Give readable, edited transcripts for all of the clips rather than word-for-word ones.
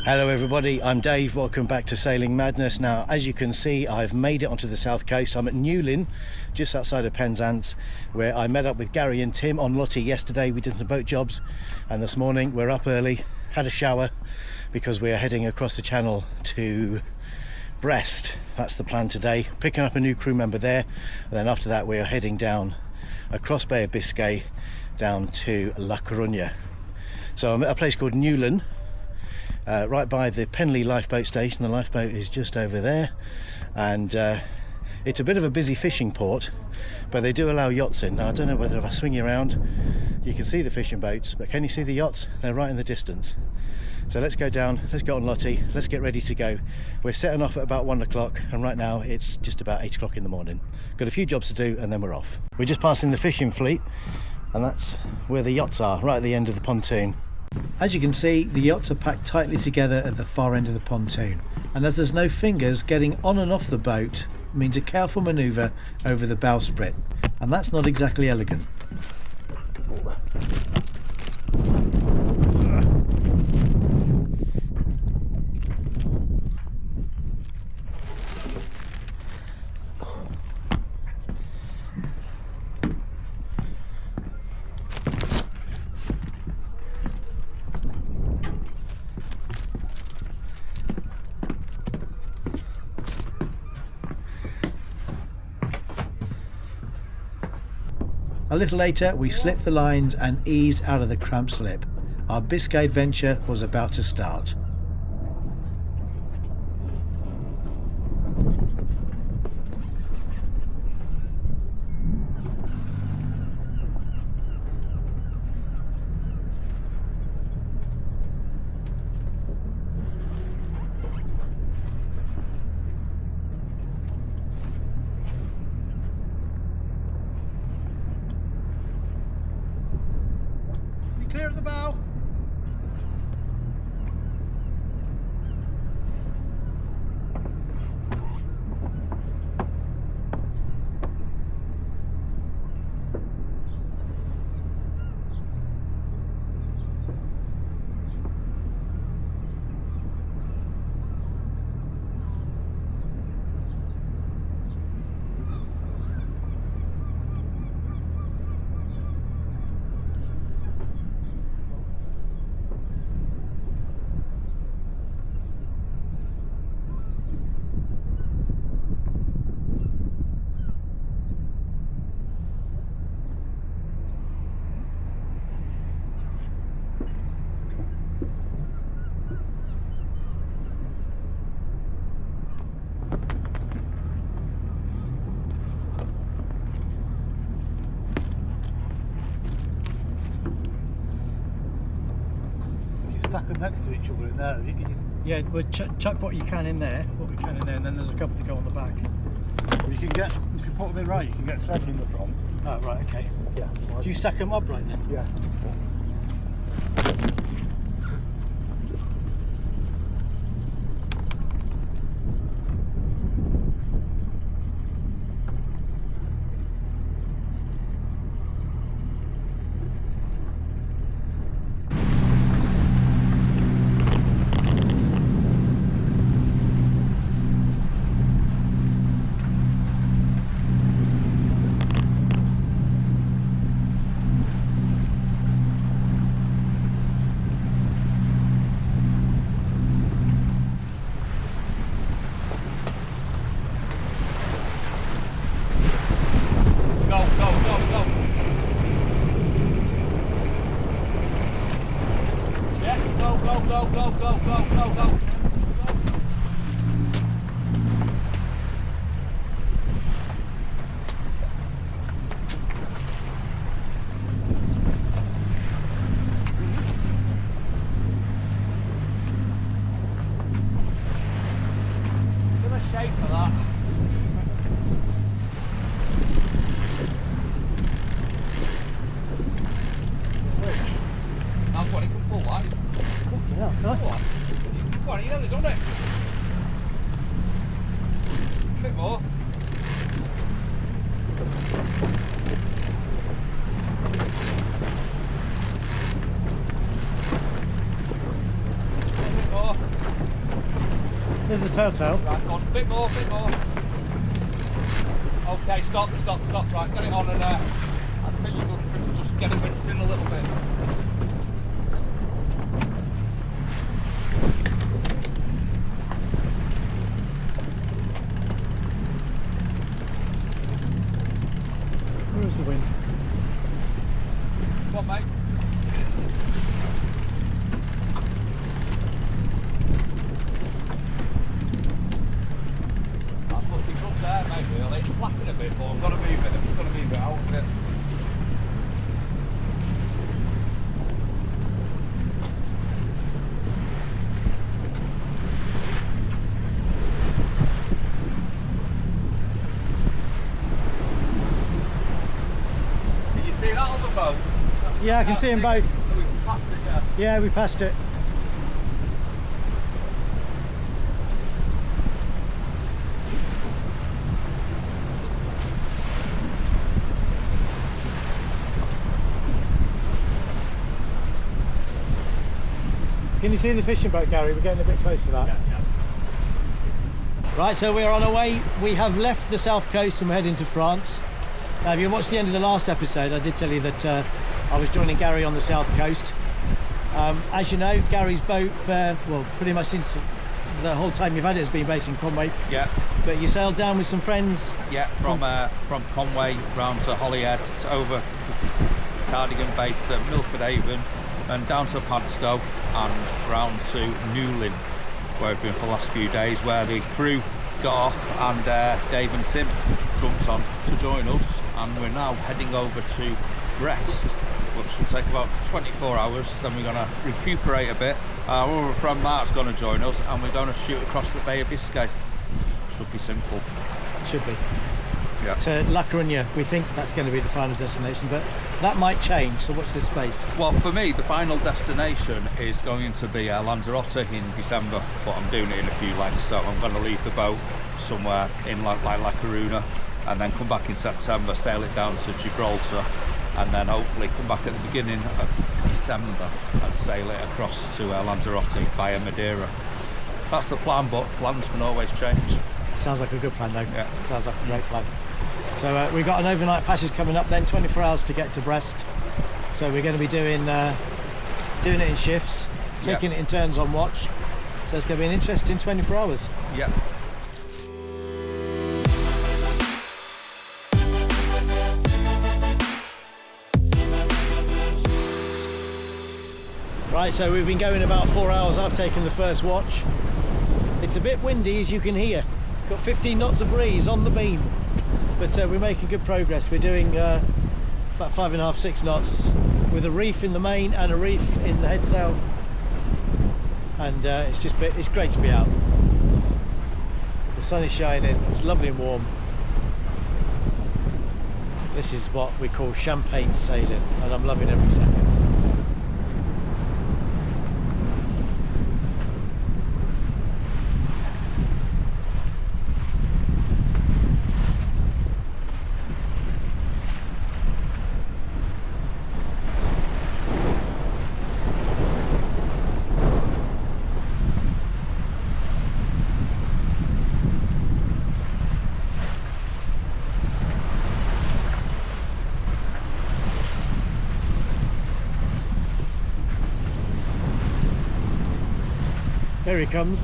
Hello everybody, I'm Dave, welcome back to Sailing Madness. Now as you can see, I've made it onto the south coast. I'm at Newlyn, just outside of Penzance, where I met up with Gary and Tim on Lottie yesterday. We did some boat jobs, and this morning we're up early, had a shower, because we're heading across the channel to Brest. That's the plan today, picking up a new crew member there, and then after that we are heading down across Bay of Biscay down to La Coruña. So I'm at a place called Newlyn, right by the Penley lifeboat station. The lifeboat is just over there, and it's a bit of a busy fishing port, but they do allow yachts in. Now I don't know whether if I swing you around you can see the fishing boats, but can you see the yachts? They're right in the distance. So let's go down, let's go on Lottie, let's get ready to go. We're setting off at about 1 o'clock, and right now it's just about 8 o'clock in the morning. Got a few jobs to do and then we're off. We're just passing the fishing fleet, and that's where the yachts are, right at the end of the pontoon. As you can see, the yachts are packed tightly together at the far end of the pontoon, and as there's no fingers, getting on and off the boat means a careful manoeuvre over the bowsprit, and that's not exactly elegant. A little later we slipped the lines and eased out of the cramped slip. Our Biscay adventure was about to start. Clear of the bow. Stack them next to each other in there. Yeah, we'll chuck what you can in there, and then there's a couple to go on the back. You can get, if you put them in right, you can get 7 in the front. Oh, right, okay. Yeah. Do you stack them up right then? Yeah. Go. Give a shake for that. That's what it can pull like. Yeah, What? telltale. Right, go on, bit more, bit more. Okay, stop, right, get it on and I think you can just get it mixed in a little bit. Where's the wind? Come on, mate. That's looking good there, mate, really. It's flapping a bit, but I've got to move it. I've got to move it out a bit. Can you see that on the boat? Yeah, I can see them both. We passed it, yeah. Yeah, we passed it. Can you see the fishing boat, Gary? We're getting a bit close to that. Yeah. Right, so we're on our way. We have left the south coast and we're heading to France. Now, if you watched the end of the last episode, I did tell you that I was joining Gary on the south coast. As you know, Gary's boat, well, pretty much since the whole time you've had it has been based in Conway. Yeah. But you sailed down with some friends. Yeah, from Conway round to Holyhead, over to Cardigan Bay to Milford Haven, and down to Padstow and round to Newlyn, where we've been for the last few days, where the crew got off and Dave and Tim jumped on to join us, and we're now heading over to Brest, which will take about 24 hours. Then we're going to recuperate a bit. Our other friend Mark's going to join us, and we're going to shoot across the Bay of Biscay. Should be simple. Should be. Yeah. To La Coruña, we think that's going to be the final destination, but that might change, so watch this space. Well, for me, the final destination is going to be Lanzarote in December, but I'm doing it in a few legs, so I'm going to leave the boat somewhere in like La Coruña, and then come back in September, sail it down to Gibraltar, and then hopefully come back at the beginning of December and sail it across to Lanzarote via Madeira. That's the plan, but plans can always change. Sounds like a good plan, though. Yeah. Sounds like a great plan. So we've got an overnight passage coming up then, 24 hours to get to Brest. So we're going to be doing it in shifts, taking it in turns on watch. So it's going to be an interesting 24 hours. Yeah. Right, so we've been going about 4 hours. I've taken the first watch. It's a bit windy, as you can hear. Got 15 knots of breeze on the beam, but we're making good progress. We're doing about 5.5, 6 knots with a reef in the main and a reef in the headsail, and it's great to be out. The sun is shining, it's lovely and warm. This is what we call champagne sailing, and I'm loving every second. There he comes.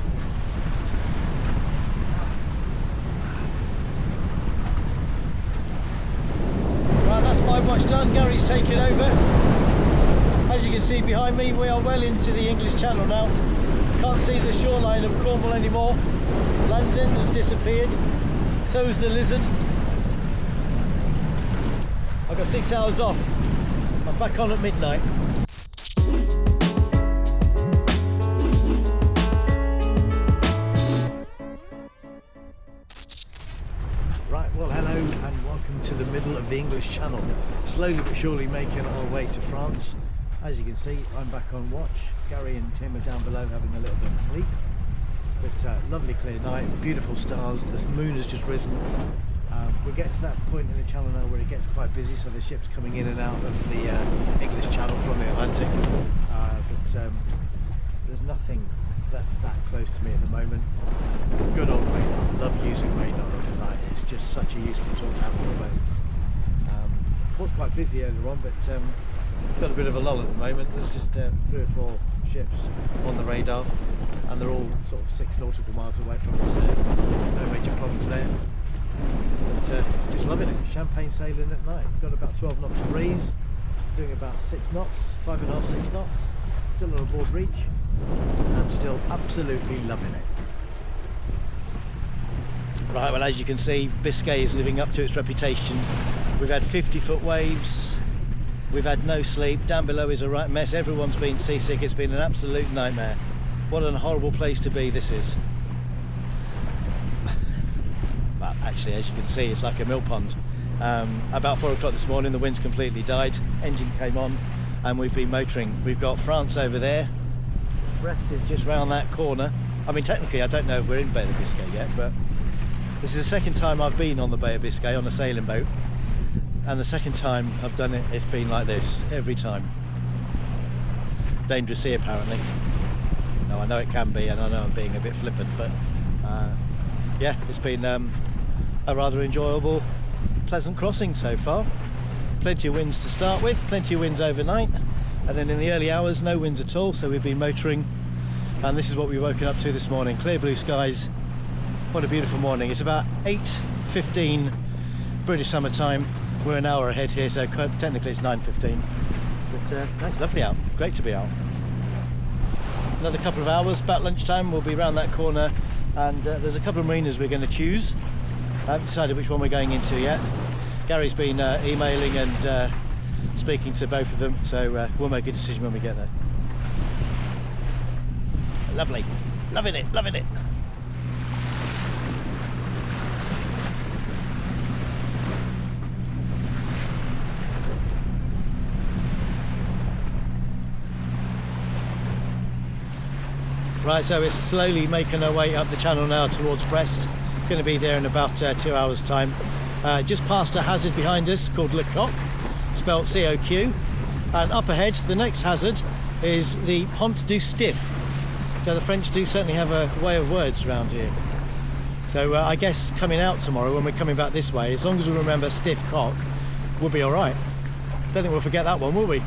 Right, that's my watch done. Gary's taken over. As you can see behind me, we are well into the English Channel now. Can't see the shoreline of Cornwall anymore. Land's End has disappeared. So has the Lizard. I've got 6 hours off. I'm back on at midnight. Right, well, hello and welcome to the middle of the English Channel. Slowly but surely making our way to France. As you can see, I'm back on watch. Gary and Tim are down below having a little bit of sleep. But lovely clear night, beautiful stars, the moon has just risen. We're getting to that point in the channel now where it gets quite busy, so the ships coming in and out of the English Channel from the Atlantic. But there's nothing that's that close to me at the moment. Good old radar. Love using radar overnight. It's just such a useful tool to have on the boat. Was quite busy earlier on, but got a bit of a lull at the moment. There's just 3 or 4 ships on the radar, and they're all sort of 6 nautical miles away from us. No major problems there. But just loving it. Champagne sailing at night. Got about 12 knots of breeze, doing about 6 knots, 5.5, 6 knots. Still on a board reach, and still absolutely loving it. Right, well, as you can see, Biscay is living up to its reputation. We've had 50-foot waves, we've had no sleep, down below is a right mess, everyone's been seasick, it's been an absolute nightmare. What a horrible place to be this is. But actually, as you can see, it's like a mill pond. About 4 o'clock this morning, the wind's completely died, engine came on, and we've been motoring. We've got France over there, Brest is just round that corner. I mean, technically, I don't know if we're in Bay of Biscay yet, but this is the second time I've been on the Bay of Biscay on a sailing boat, and the second time I've done it, it's been like this every time. Dangerous sea, apparently. No, I know it can be, and I know I'm being a bit flippant, but yeah, it's been a rather enjoyable, pleasant crossing so far. Plenty of winds to start with, plenty of winds overnight, and then in the early hours, no winds at all, so we've been motoring, and this is what we've woken up to this morning. Clear blue skies. What a beautiful morning. It's about 8:15 British summer time. We're an hour ahead here, so technically it's 9:15. But it's lovely out. Great to be out. Another couple of hours, about lunchtime, we'll be around that corner, and there's a couple of marinas we're going to choose. I haven't decided which one we're going into yet. Gary's been emailing and speaking to both of them, so we'll make a decision when we get there. Lovely. Loving it, loving it. Right, so we're slowly making our way up the channel now towards Brest. Going to be there in about 2 hours' time. Just past a hazard behind us called Le Coq, spelled C-O-Q. And up ahead, the next hazard is the Pont du Stiff. So the French do certainly have a way of words around here. So I guess coming out tomorrow, when we're coming back this way, as long as we remember Stiff Cock, we'll be all right. Don't think we'll forget that one, will we?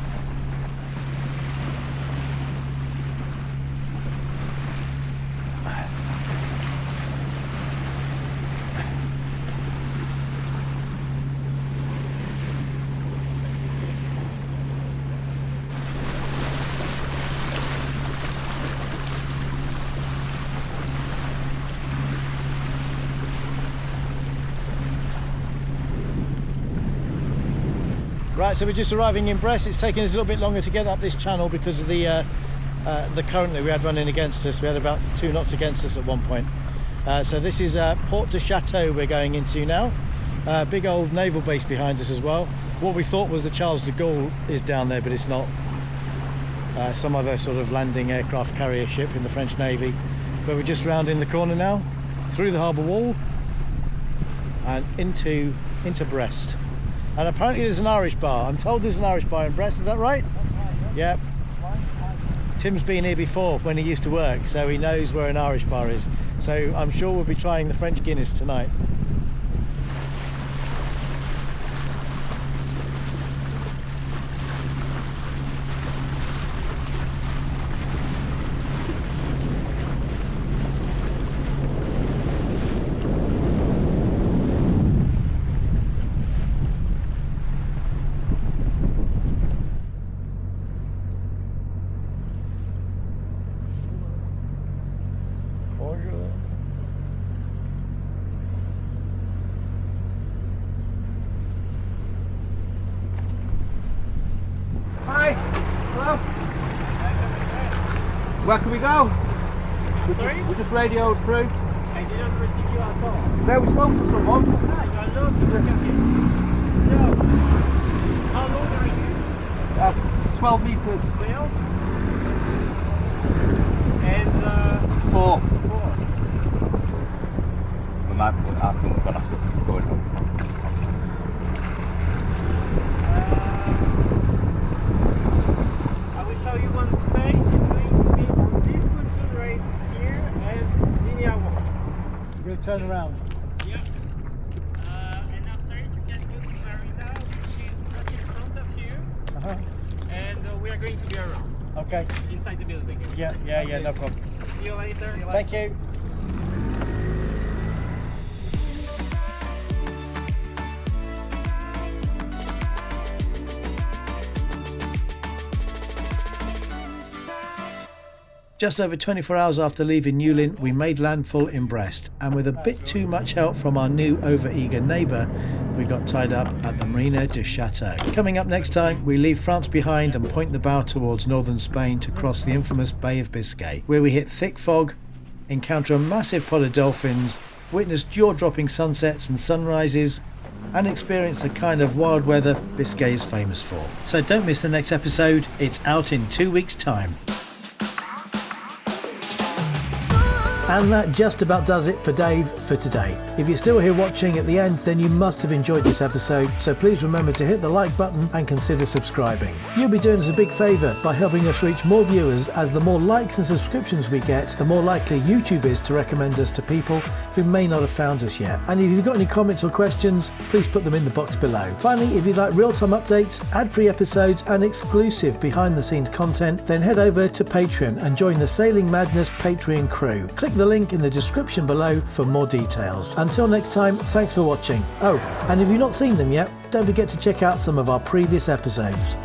Right, so we're just arriving in Brest. It's taken us a little bit longer to get up this channel because of the current that we had running against us. We had about 2 knots against us at one point. So this is Port de Chateau we're going into now. Big old naval base behind us as well. What we thought was the Charles de Gaulle is down there, but it's not. Some other sort of landing aircraft carrier ship in the French Navy. But we're just rounding the corner now, through the harbour wall, and into Brest. And apparently there's an Irish bar. I'm told there's an Irish bar in Brest, is that right? Yep. Tim's been here before when he used to work, so he knows where an Irish bar is. So I'm sure we'll be trying the French Guinness tonight. Hi, hello. Where can we go? Sorry? We just radioed through. I didn't receive you at all. There we spoke to someone. Ah, you are not okay. So, how long are you? 12 metres. 12? And 4. 4. I think we're going to have to go in. I will show you one space. It's going to be on this pontoon right turn around. Yeah. And after it, you can go to Marina, which is just in front of you. And we are going to be around. Okay. Inside the building. Yeah, no problem. See you later. Thank you. Just over 24 hours after leaving Newlyn, we made landfall in Brest, and with a bit too much help from our new over-eager neighbour, we got tied up at the Marina de Chateau. Coming up next time, we leave France behind and point the bow towards northern Spain to cross the infamous Bay of Biscay, where we hit thick fog, encounter a massive pod of dolphins, witness jaw-dropping sunsets and sunrises, and experience the kind of wild weather Biscay is famous for. So don't miss the next episode, it's out in 2 weeks' time. And that just about does it for Dave for today. If you're still here watching at the end, then you must have enjoyed this episode, so please remember to hit the like button and consider subscribing. You'll be doing us a big favour by helping us reach more viewers, as the more likes and subscriptions we get, the more likely YouTube is to recommend us to people who may not have found us yet. And if you've got any comments or questions, please put them in the box below. Finally, if you'd like real-time updates, ad-free episodes and exclusive behind-the-scenes content, then head over to Patreon and join the Sailing Madness Patreon crew. Click the link in the description below for more details. Until next time, thanks for watching. Oh, and if you've not seen them yet, don't forget to check out some of our previous episodes.